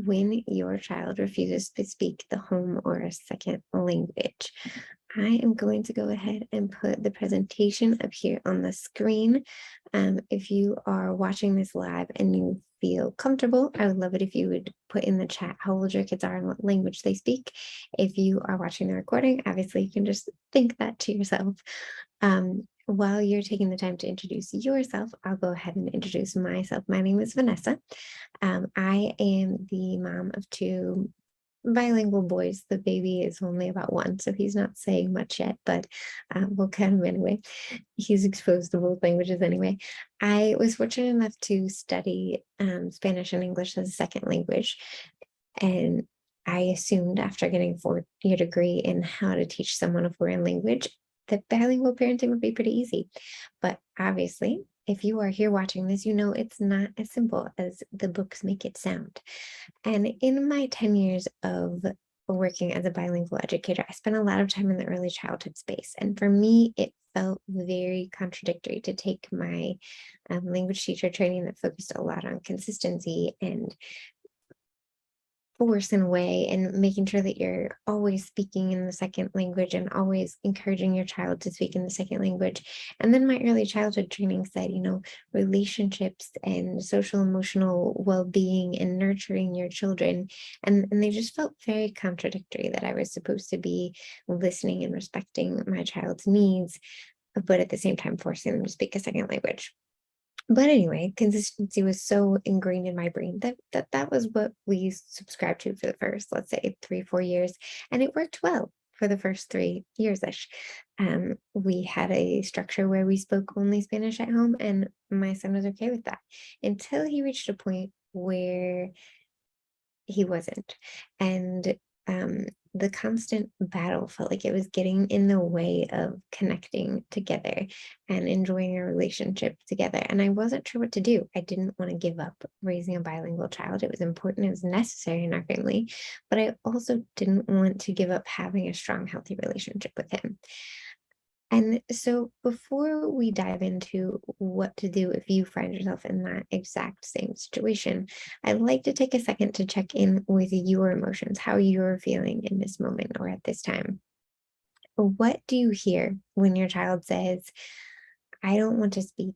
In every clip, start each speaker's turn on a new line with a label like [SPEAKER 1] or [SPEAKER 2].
[SPEAKER 1] when your child refuses to speak the home or a second language. I am going to go ahead and put the presentation up here on the screen. If you are watching this live and you feel comfortable, I would love it if you would put in the chat how old your kids are and what language they speak. If you are watching the recording, obviously you can just think that to yourself. While you're taking the time to introduce yourself, I'll go ahead and introduce myself. My name is Vanessa. I am the mom of two bilingual boys. The baby is only about one, so he's not saying much yet, but we'll count him anyway. He's exposed to both languages anyway. I was fortunate enough to study Spanish and English as a second language, and I assumed after getting a four-year degree in how to teach someone a foreign language that bilingual parenting would be pretty easy. But obviously, if you are here watching this, you know it's not as simple as the books make it sound. And in my 10 years of working as a bilingual educator, I spent a lot of time in the early childhood space. And for me, it felt very contradictory to take my language teacher training that focused a lot on consistency and force in a way, and making sure that you're always speaking in the second language and always encouraging your child to speak in the second language. And then my early childhood training said, relationships and social emotional well-being and nurturing your children. And they just felt very contradictory, that I was supposed to be listening and respecting my child's needs, but at the same time forcing them to speak a second language. But anyway, consistency was so ingrained in my brain that was what we subscribed to for the first, let's say, 3, 4 years. And it worked well for the first 3 years-ish. We had a structure where we spoke only Spanish at home, and my son was okay with that until he reached a point where he wasn't. And the constant battle felt like it was getting in the way of connecting together and enjoying a relationship together. And I wasn't sure what to do. I didn't want to give up raising a bilingual child. It was important, it was necessary in our family, but I also didn't want to give up having a strong, healthy relationship with him. And so before we dive into what to do if you find yourself in that exact same situation, I'd like to take a second to check in with your emotions, how you're feeling in this moment or at this time. What do you hear when your child says, I don't want to speak,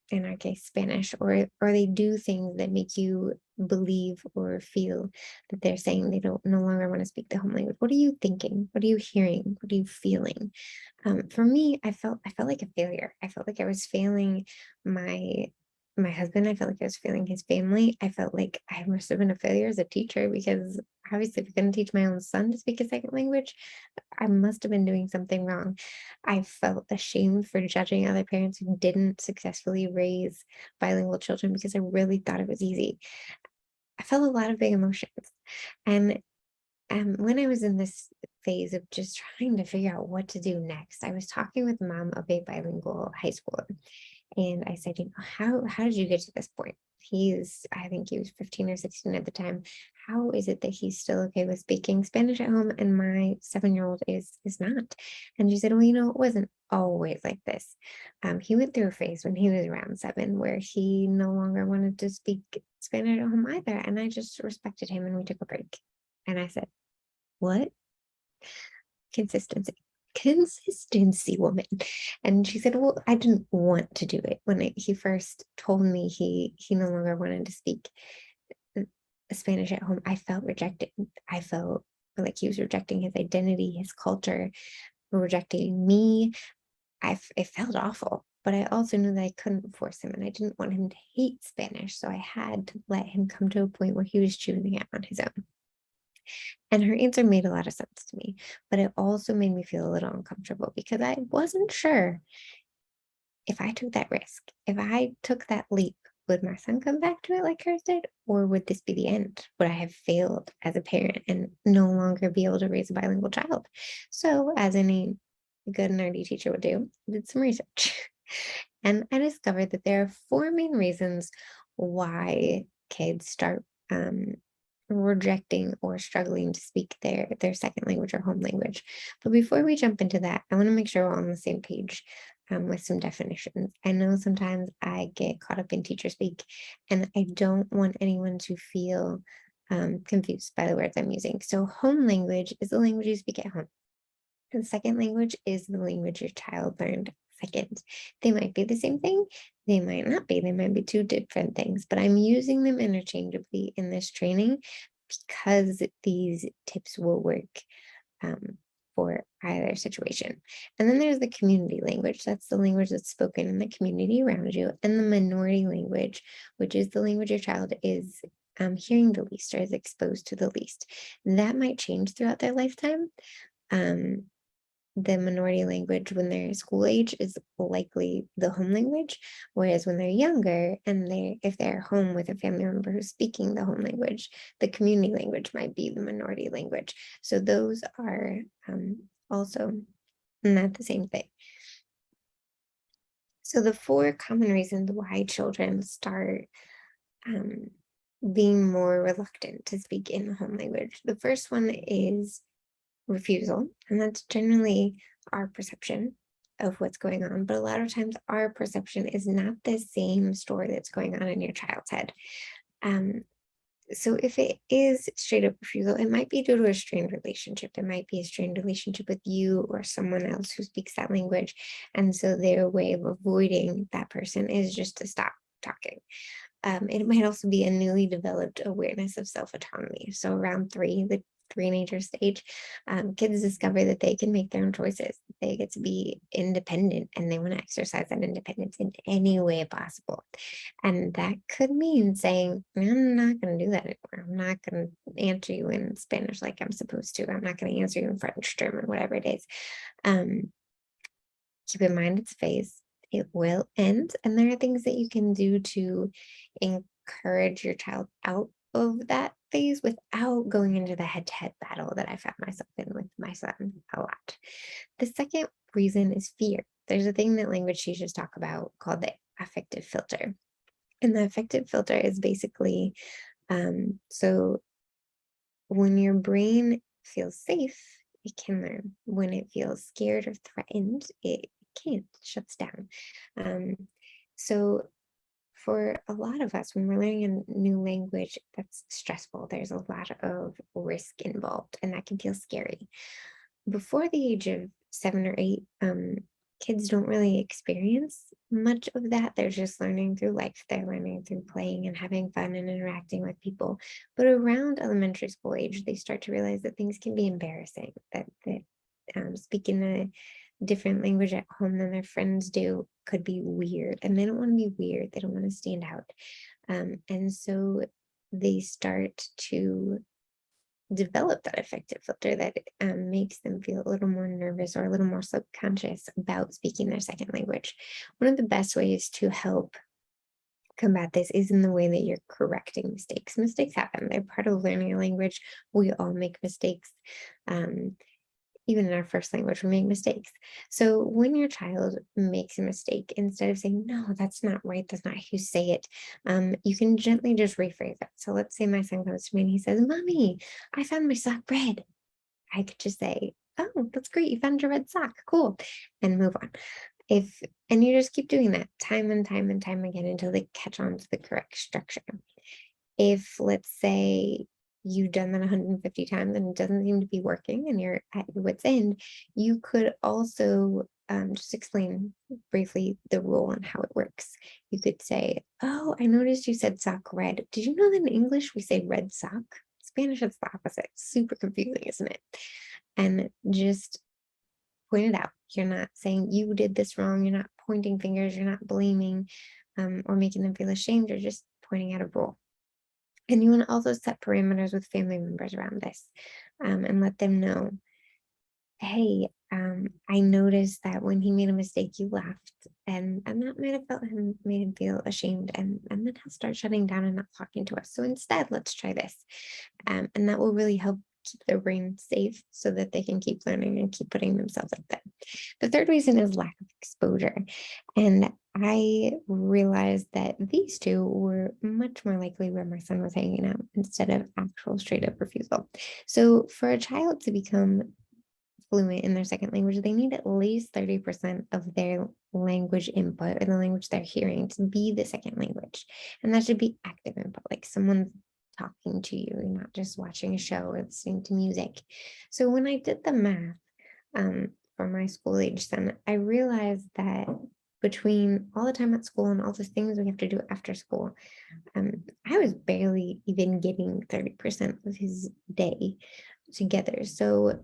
[SPEAKER 1] in our case, Spanish, or they do things that make you believe or feel that they're saying they don't no longer want to speak the home language? What are you thinking? What are you hearing? What are you feeling? For me, I felt like a failure. I felt like I was failing my my husband. I felt like I was failing his family. I felt like I must have been a failure as a teacher, because obviously if I couldn't teach my own son to speak a second language, I must have been doing something wrong. I felt ashamed for judging other parents who didn't successfully raise bilingual children, because I really thought it was easy. I felt a lot of big emotions. And when I was in this phase of just trying to figure out what to do next, I was talking with the mom of a bilingual high schooler. And I said, how did you get to this point? I think he was 15 or 16 at the time. How is it that he's still okay with speaking Spanish at home and my 7-year-old is not? And she said, well, it wasn't always like this. He went through a phase when he was around 7 where he no longer wanted to speak Spanish at home either. And I just respected him and we took a break. And I said, what? Consistency. Consistency, woman. And she said, well, I didn't want to do it. When he first told me he no longer wanted to speak Spanish at home, I felt rejected. I felt like he was rejecting his identity, his culture, rejecting me. It felt awful. But I also knew that I couldn't force him, and I didn't want him to hate Spanish. So I had to let him come to a point where he was choosing it on his own. And her answer made a lot of sense to me, but it also made me feel a little uncomfortable, because I wasn't sure if I took that risk, if I took that leap, would my son come back to it like hers did? Or would this be the end? Would I have failed as a parent and no longer be able to raise a bilingual child? So, as any good nerdy teacher would do, I did some research. And I discovered that there are four main reasons why kids start rejecting or struggling to speak their second language or home language. But before we jump into that, I want to make sure we're on the same page with some definitions. I know sometimes I get caught up in teacher speak, and I don't want anyone to feel confused by the words I'm using. So home language is the language you speak at home. And second language is the language your child learned second. They might be the same thing. They might not be. They might be two different things, but I'm using them interchangeably in this training because these tips will work um, for either situation. And then there's the community language. That's the language that's spoken in the community around you. And the minority language, which is the language your child is hearing the least or is exposed to the least. That might change throughout their lifetime. Um, the minority language when they're school age is likely the home language, whereas when they're younger and if they're home with a family member who's speaking the home language, the community language might be the minority language. So those are also not the same thing. So the 4 common reasons why children start being more reluctant to speak in the home language. The first one is refusal, and that's generally our perception of what's going on, but a lot of times our perception is not the same story that's going on in your child's head. So if it is straight up refusal, it might be due to a strained relationship. It might be a strained relationship with you or someone else who speaks that language, and so their way of avoiding that person is just to stop talking. It might also be a newly developed awareness of self-autonomy. So around 3, the teenager stage, kids discover that they can make their own choices. They get to be independent and they want to exercise that independence in any way possible. And that could mean saying, I'm not going to do that anymore. I'm not going to answer you in Spanish like I'm supposed to. I'm not going to answer you in French, German, whatever it is. Keep in mind it's phase. It will end. And there are things that you can do to encourage your child out of that phase without going into the head-to-head battle that I found myself in with my son a lot. The second reason is fear. There's a thing that language teachers talk about called the affective filter. And the affective filter is basically, so when your brain feels safe, it can learn. When it feels scared or threatened, it can't, it shuts down. So for a lot of us, when we're learning a new language that's stressful, there's a lot of risk involved, and that can feel scary. Before the age of 7 or 8, kids don't really experience much of that. They're just learning through life. They're learning through playing and having fun and interacting with people. But around elementary school age, they start to realize that things can be embarrassing, that speaking a different language at home than their friends do could be weird. And they don't want to be weird. They don't want to stand out. And so they start to develop that affective filter that makes them feel a little more nervous or a little more subconscious about speaking their second language. One of the best ways to help combat this is in the way that you're correcting mistakes. Mistakes happen. They're part of learning a language. We all make mistakes. Even in our first language, we make mistakes. So when your child makes a mistake, instead of saying, no, that's not right, that's not how you say it, you can gently just rephrase it. So let's say my son comes to me and he says, Mommy, I found my sock red. I could just say, oh, that's great. You found your red sock. Cool. And move on. And you just keep doing that time and time and time again until they catch on to the correct structure. If, let's say, you've done that 150 times and it doesn't seem to be working and you're at your wit's end, you could also just explain briefly the rule and how it works. You could say, oh, I noticed you said sock red. Did you know that in English we say red sock? Spanish is the opposite. Super confusing, isn't it? And just point it out. You're not saying you did this wrong. You're not pointing fingers. You're not blaming or making them feel ashamed. You're just pointing out a rule. And you want to also set parameters with family members around this and let them know, hey, I noticed that when he made a mistake, you laughed. And that might have made him feel ashamed. And then he'll start shutting down and not talking to us. So instead, let's try this. And that will really help keep their brain safe so that they can keep learning and keep putting themselves out there. The third reason is lack of exposure. And I realized that these two were much more likely where my son was hanging out instead of actual straight up refusal. So for a child to become fluent in their second language, they need at least 30% of their language input or the language they're hearing to be the second language. And that should be active input, like someone talking to you. You're not just watching a show or listening to music. So when I did the math for my school age son, I realized that between all the time at school and all the things we have to do after school, I was barely even getting 30% of his day together. So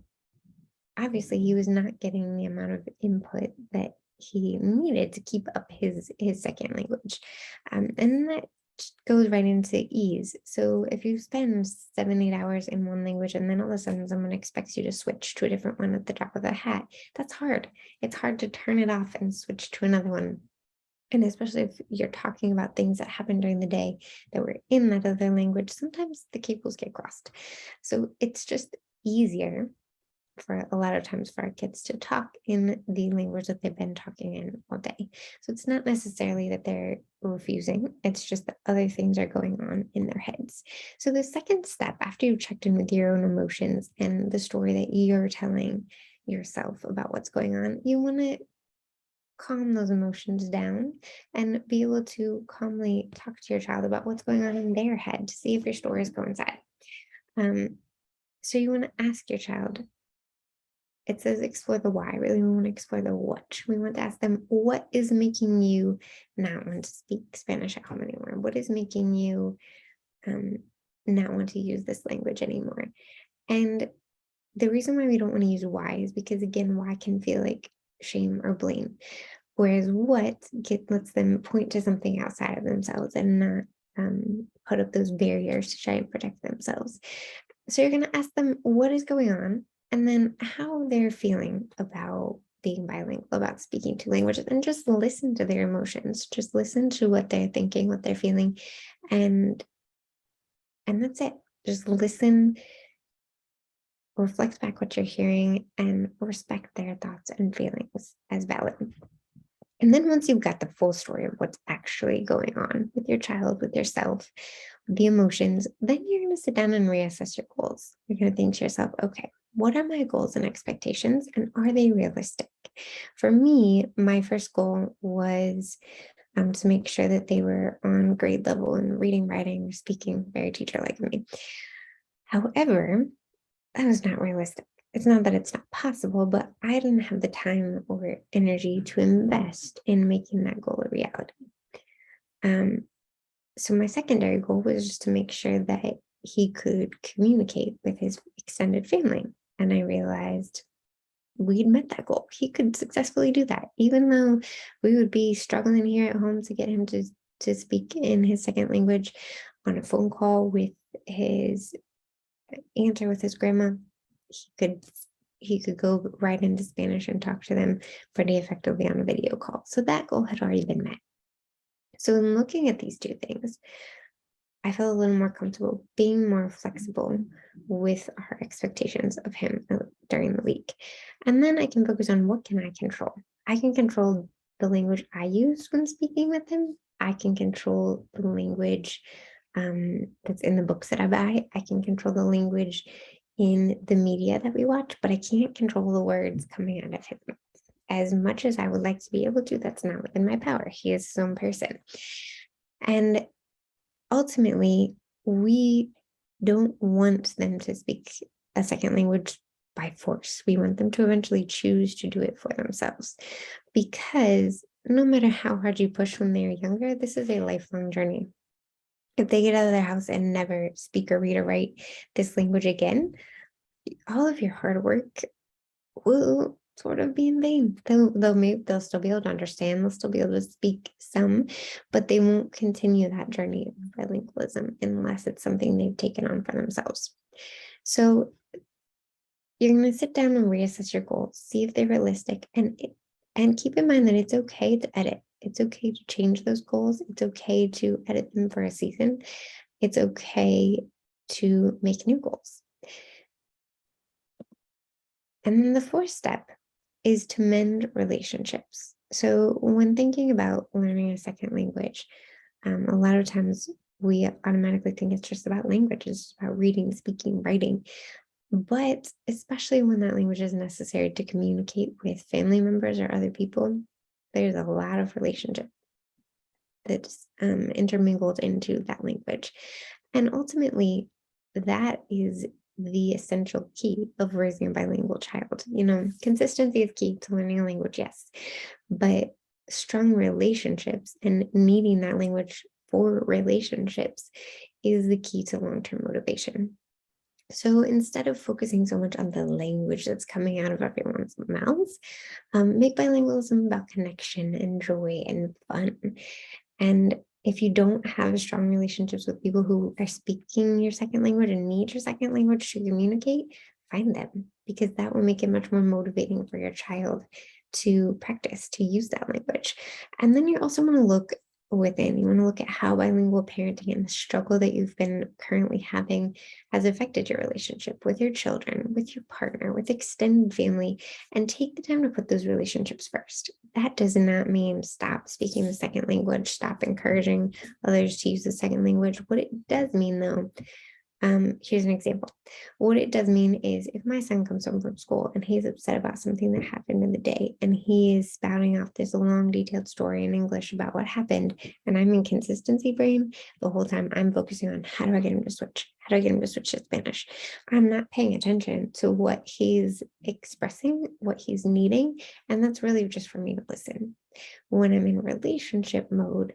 [SPEAKER 1] obviously he was not getting the amount of input that he needed to keep up his second language. And that goes right into ease. So if you spend 7, 8 hours in one language and then all of a sudden someone expects you to switch to a different one at the drop of a hat, that's hard. It's hard to turn it off and switch to another one. And especially if you're talking about things that happened during the day that were in that other language, sometimes the cables get crossed. So it's just easier for a lot of times for our kids to talk in the language that they've been talking in all day. So it's not necessarily that they're refusing, it's just that other things are going on in their heads. So the second step, after you've checked in with your own emotions and the story that you're telling yourself about what's going on, you want to calm those emotions down and be able to calmly talk to your child about what's going on in their head to see if your stories coincide. So you want to ask your child, it says explore the why, really we want to explore the what. We want to ask them, what is making you not want to speak Spanish at home anymore? What is making you not want to use this language anymore? And the reason why we don't want to use why is because, again, why can feel like shame or blame, whereas what lets them point to something outside of themselves and not put up those barriers to try and protect themselves. So you're going to ask them what is going on, and then how they're feeling about being bilingual, about speaking two languages, and just listen to their emotions. Just listen to what they're thinking, what they're feeling, and that's it. Just listen, reflect back what you're hearing, and respect their thoughts and feelings as valid. And then once you've got the full story of what's actually going on with your child, with yourself, the emotions, then you're going to sit down and reassess your goals. You're going to think to yourself, okay, what are my goals and expectations, and are they realistic? For me, my first goal was to make sure that they were on grade level in reading, writing, speaking, very teacher-like me. However, that was not realistic. It's not that it's not possible, but I didn't have the time or energy to invest in making that goal a reality. So my secondary goal was just to make sure that he could communicate with his extended family. And I realized we'd met that goal. He could successfully do that, even though we would be struggling here at home to get him to speak in his second language on a phone call with his aunt or with his grandma. He could go right into Spanish and talk to them pretty effectively on a video call. So that goal had already been met. So in looking at these two things, I felt a little more comfortable being more flexible with our expectations of him during the week. And then I can focus on what can I control. I can control the language I use when speaking with him. I can control the language that's in the books that I buy. I can control the language in the media that we watch, but I can't control the words coming out of his mouth. As much as I would like to be able to, that's not within my power. He is his own person. And ultimately, we don't want them to speak a second language by force. We want them to eventually choose to do it for themselves, because no matter how hard you push when they're younger, this is a lifelong journey. If they get out of their house and never speak or read or write this language again, all of your hard work will sort of be in vain. They'll still be able to understand, they'll still be able to speak some, but they won't continue that journey of bilingualism unless it's something they've taken on for themselves. So you're going to sit down and reassess your goals, see if they're realistic, and keep in mind that it's okay to edit. It's okay to change those goals. It's okay to edit them for a season. It's okay to make new goals. And then the fourth step is to mend relationships. So when thinking about learning a second language, a lot of times we automatically think it's just about language, it's about reading, speaking, writing. But especially when that language is necessary to communicate with family members or other people, there's a lot of relationship that's intermingled into that language. And ultimately, that is the essential key of raising a bilingual child. Consistency is key to learning a language, yes, but strong relationships and needing that language for relationships is the key to long-term motivation. So instead of focusing so much on the language that's coming out of everyone's mouths, make bilingualism about connection and joy and fun. And if you don't have strong relationships with people who are speaking your second language and need your second language to communicate, find them, because that will make it much more motivating for your child to practice, to use that language. And then you also want to look within. You want to look at how bilingual parenting and the struggle that you've been currently having has affected your relationship with your children, with your partner, with extended family, and take the time to put those relationships first. That does not mean stop speaking the second language, stop encouraging others to use the second language. What it does mean, though, here's an example. What it does mean is if my son comes home from school and he's upset about something that happened in the day and he is spouting off this long, detailed story in English about what happened, and I'm in consistency brain the whole time, I'm focusing on how do I get him to switch? How do I get him to switch to Spanish? I'm not paying attention to what he's expressing, what he's needing, and that's really just for me to listen. When I'm in relationship mode,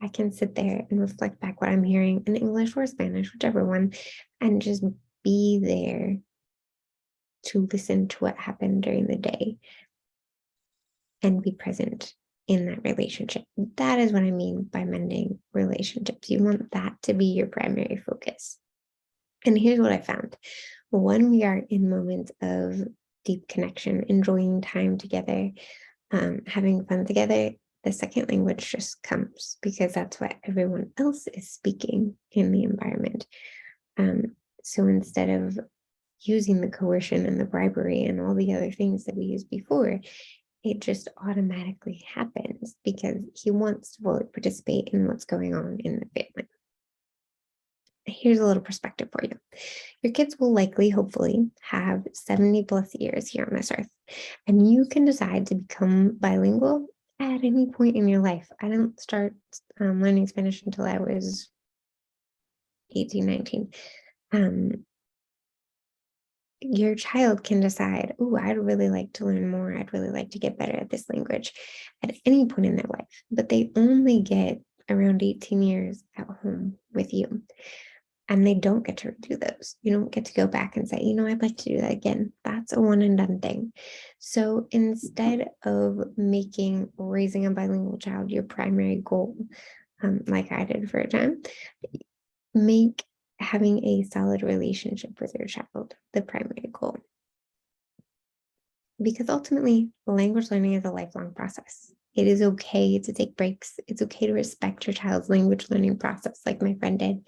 [SPEAKER 1] I can sit there and reflect back what I'm hearing in English or Spanish, whichever one, and just be there to listen to what happened during the day and be present in that relationship. That is what I mean by mending relationships. You want that to be your primary focus. And here's what I found. When we are in moments of deep connection, enjoying time together, having fun together, the second language just comes because that's what everyone else is speaking in the environment. So instead of using the coercion and the bribery and all the other things that we used before, it just automatically happens because he wants to fully participate in what's going on in the family. Here's a little perspective for you. Your kids will likely, hopefully, have 70 plus years here on this earth, and you can decide to become bilingual at any point in your life. I didn't start learning Spanish until I was 18, 19. Your child can decide, oh, I'd really like to learn more. I'd really like to get better at this language at any point in their life, but they only get around 18 years at home with you. And they don't get to do those. You don't get to go back and say, I'd like to do that again. That's a one and done thing. So instead of making raising a bilingual child your primary goal, like I did for a time, make having a solid relationship with your child the primary goal. Because ultimately, language learning is a lifelong process. It is okay to take breaks. It's okay to respect your child's language learning process, like my friend did.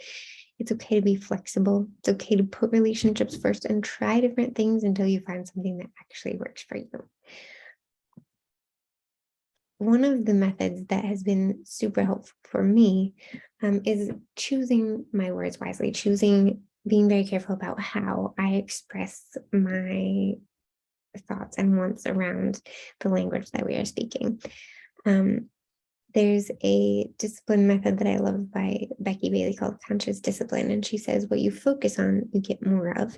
[SPEAKER 1] It's okay to be flexible. It's okay to put relationships first and try different things until you find something that actually works for you. One of the methods that has been super helpful for me is choosing my words wisely, being very careful about how I express my thoughts and wants around the language that we are speaking. There's a discipline method that I love by Becky Bailey called conscious discipline. And she says, what you focus on, you get more of.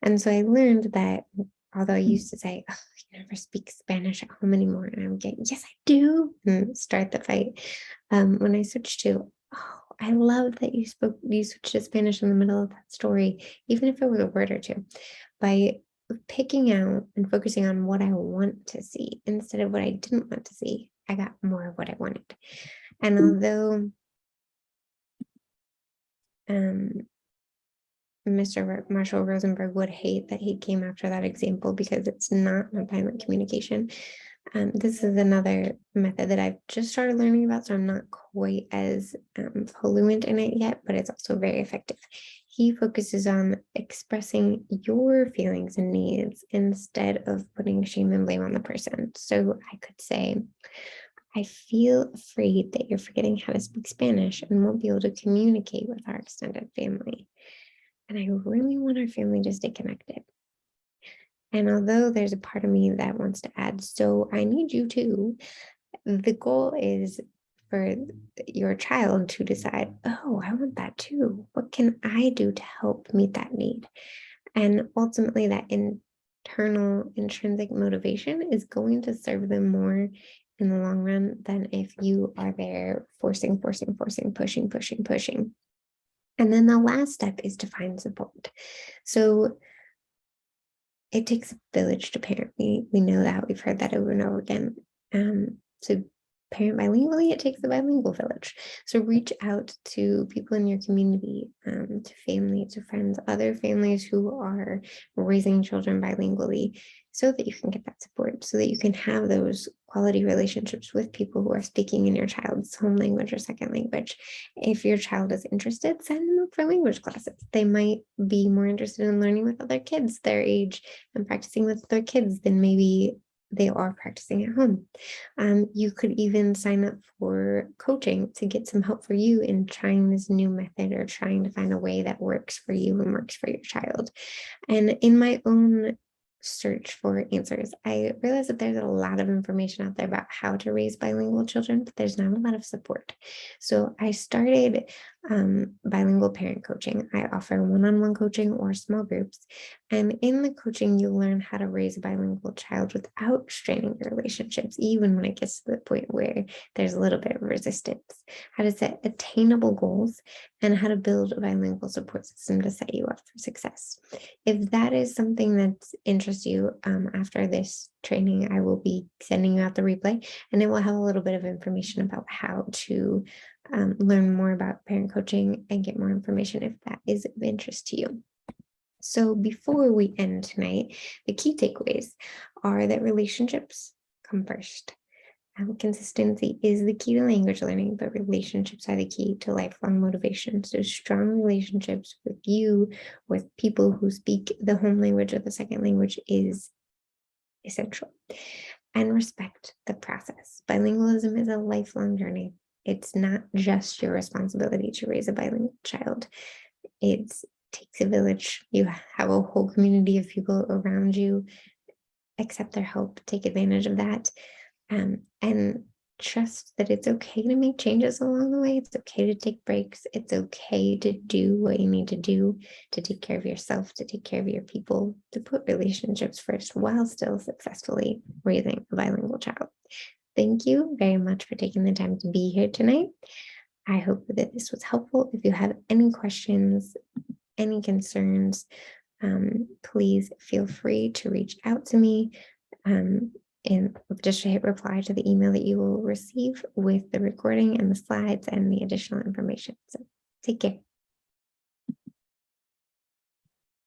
[SPEAKER 1] And so I learned that although I used to say, oh, you never speak Spanish at home anymore. And I would get, yes, I do, and start the fight. When I switched to, oh, I love that you switched to Spanish in the middle of that story, even if it was a word or two, by picking out and focusing on what I want to see instead of what I didn't want to see, I got more of what I wanted. And although Mr. Marshall Rosenberg would hate that he came after that example because it's not nonviolent communication, this is another method that I've just started learning about, so I'm not quite as fluent in it yet, but it's also very effective. He focuses on expressing your feelings and needs instead of putting shame and blame on the person. So I could say, I feel afraid that you're forgetting how to speak Spanish and won't be able to communicate with our extended family. And I really want our family to stay connected. And although there's a part of me that wants to add, so I need you too, the goal is for your child to decide, oh, I want that too. What can I do to help meet that need? And ultimately, that internal intrinsic motivation is going to serve them more in the long run than if you are there forcing, pushing. And then the last step is to find support. So it takes a village to parent. We know that. We've heard that over and over again. So parent bilingually, it takes a bilingual village. So reach out to people in your community, to family, to friends, other families who are raising children bilingually, so that you can get that support, so that you can have those quality relationships with people who are speaking in your child's home language or second language. If your child is interested, send them up for language classes. They might be more interested in learning with other kids their age and practicing with their kids than maybe they are practicing at home. You could even sign up for coaching to get some help for you in trying this new method or trying to find a way that works for you and works for your child. And in my own search for answers, I realized that there's a lot of information out there about how to raise bilingual children, but there's not a lot of support. So I started bilingual parent coaching. I offer one-on-one coaching or small groups. And in the coaching, you learn how to raise a bilingual child without straining your relationships, even when it gets to the point where there's a little bit of resistance, how to set attainable goals, and how to build a bilingual support system to set you up for success. If that is something that interests you, after this training, I will be sending you out the replay, and it will have a little bit of information about how to learn more about parent coaching and get more information if that is of interest to you. So before we end tonight, the key takeaways are that relationships come first. Consistency is the key to language learning, but relationships are the key to lifelong motivation. So strong relationships with you, with people who speak the home language or the second language, is essential. And respect the process. Bilingualism is a lifelong journey. It's not just your responsibility to raise a bilingual child. It takes a village. You have a whole community of people around you. Accept their help, take advantage of that. And trust that it's okay to make changes along the way. It's okay to take breaks. It's okay to do what you need to do to take care of yourself, to take care of your people, to put relationships first while still successfully raising a bilingual child. Thank you very much for taking the time to be here tonight. I hope that this was helpful. If you have any questions, any concerns, please feel free to reach out to me. And just hit reply to the email that you will receive with the recording and the slides and the additional information. So take care.